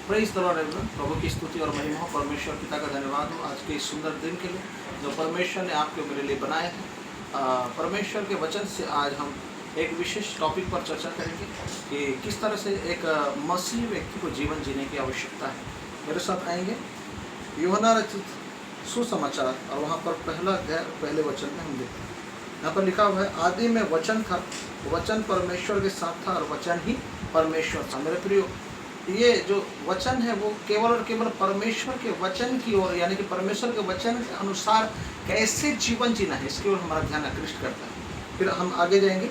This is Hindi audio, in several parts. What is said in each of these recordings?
Praise the lord everyone. प्रभु की स्तुति और महिमा हो। परमेश्वर पिता का धन्यवाद हो आज के इस सुंदर दिन के लिए जो परमेश्वर ने आपके मेरे लिए बनाए हैं। परमेश्वर के वचन से आज हम एक विशेष टॉपिक पर चर्चा करेंगे कि किस तरह से एक मसीह व्यक्ति को जीवन जीने की आवश्यकता है। मेरे साथ आएंगे यूहन्ना रचित सुसमाचार और वहाँ पर पहले वचन में हम देखते हैं, यहाँ पर लिखा हुआ है, आदि में वचन था, वचन परमेश्वर के साथ था और वचन ही परमेश्वर था। मेरे प्रियो, ये जो वचन है वो केवल और केवल परमेश्वर के वचन की ओर, यानी कि परमेश्वर के वचन के अनुसार कैसे जीवन जीना है, इसकी ओर हमारा ध्यान आकृष्ट करता है। फिर हम आगे जाएंगे,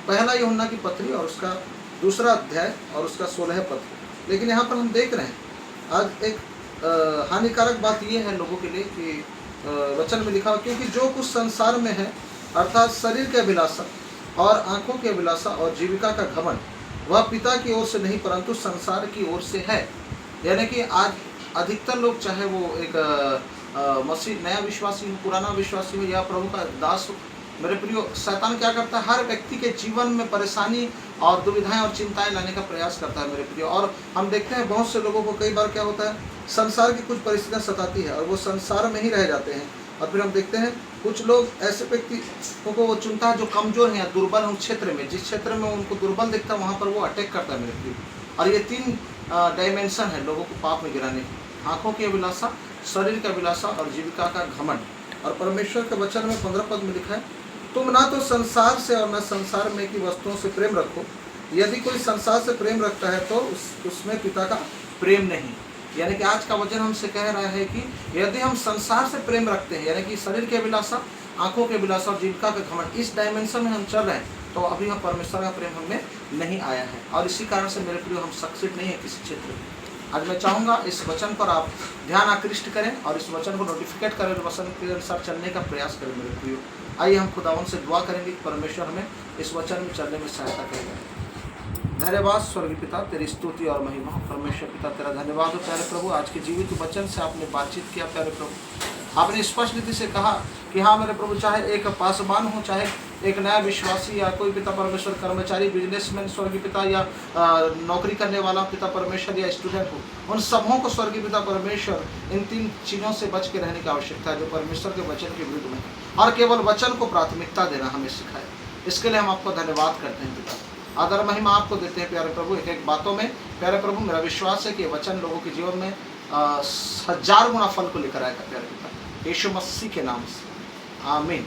पहला यूहन्ना की पत्री और उसका दूसरा अध्याय और उसका 16 पद। लेकिन यहाँ पर हम देख रहे हैं आज एक हानिकारक बात यह है लोगों के लिए कि वचन में लिखा हुआ, क्योंकि जो कुछ संसार में है अर्थात शरीर के अभिलाषा और आंखों की अभिलाषा और जीविका का घमंड, वह पिता की ओर से नहीं परंतु संसार की ओर से है। यानी कि आज अधिकतर लोग, चाहे वो एक मसीह नया विश्वासी हो, पुराना विश्वासी हो या प्रभु का दास हो, मेरे प्रियो, शैतान क्या करता है, हर व्यक्ति के जीवन में परेशानी और दुविधाएं और चिंताएं लाने का प्रयास करता है मेरे प्रियो। और हम देखते हैं बहुत से लोगों को कई बार क्या होता है, संसार की कुछ परिस्थितियां सताती है और वो संसार में ही रह जाते हैं। और फिर हम देखते हैं कुछ लोग ऐसे व्यक्ति को वो चुनता है जो कमज़ोर हैं या दुर्बल हैं उस क्षेत्र में, जिस क्षेत्र में उनको दुर्बल दिखता है वहाँ पर वो अटैक करता है मेरे प्रियो। और ये 3 डायमेंशन है लोगों को पाप में गिराने की, आँखों की अभिलाषा, शरीर की अभिलाषा और जीविका का घमंड। और परमेश्वर के वचन में 15 पद में लिखा है, तुम ना तो संसार से और न संसार में की वस्तुओं से प्रेम रखो, यदि कोई संसार से प्रेम रखता है तो उसमें पिता का प्रेम नहीं। यानी कि आज का वचन हमसे कह रहा है कि यदि हम संसार से प्रेम रखते हैं, यानी कि शरीर की अभिलाषा, आंखों की अभिलाषा और जीविका का घमंड, इस डायमेंशन में हम चल रहे हैं, तो अभी हम परमेश्वर का प्रेम हमें नहीं आया है। और इसी कारण से मेरे प्रियो हम सक्सेस नहीं है किसी क्षेत्र में। आज मैं चाहूँगा इस वचन पर आप ध्यान आकृष्ट करें और इस वचन को नोटिफिकेट करें, वचन के अनुसार चलने का प्रयास करें मेरे प्रियो। आइए हम खुदावन से दुआ करेंगे कि परमेश्वर हमें इस वचन में चलने में सहायता करेगा। धन्यवाद स्वर्गीय पिता, तेरी स्तुति और महिमा। परमेश्वर पिता तेरा धन्यवाद हो प्यारे प्रभु, आज के जीवित वचन से आपने बातचीत किया प्यारे प्रभु। आपने स्पष्ट रीति से कहा कि हाँ मेरे प्रभु, चाहे एक पासवान हो, चाहे एक नया विश्वासी या कोई पिता परमेश्वर कर्मचारी, बिजनेसमैन स्वर्गीय पिता, या नौकरी करने वाला पिता परमेश्वर, या स्टूडेंट हो, उन सबों को स्वर्गीय पिता परमेश्वर इन 3 चीज़ों से बच के रहने की आवश्यकता है जो परमेश्वर के वचन के विरुद्ध में, और केवल वचन को प्राथमिकता देना हमें सिखाए। इसके लिए हम आपको धन्यवाद करते हैं पिता, आदर महिमा आपको देते हैं प्यारे प्रभु। एक एक बातों में प्यारे प्रभु मेरा विश्वास है कि वचन लोगों के जीवन में 1000 गुना फल को लेकर आएगा प्यारे पिता, यीशु मसीह के नाम से, आमीन।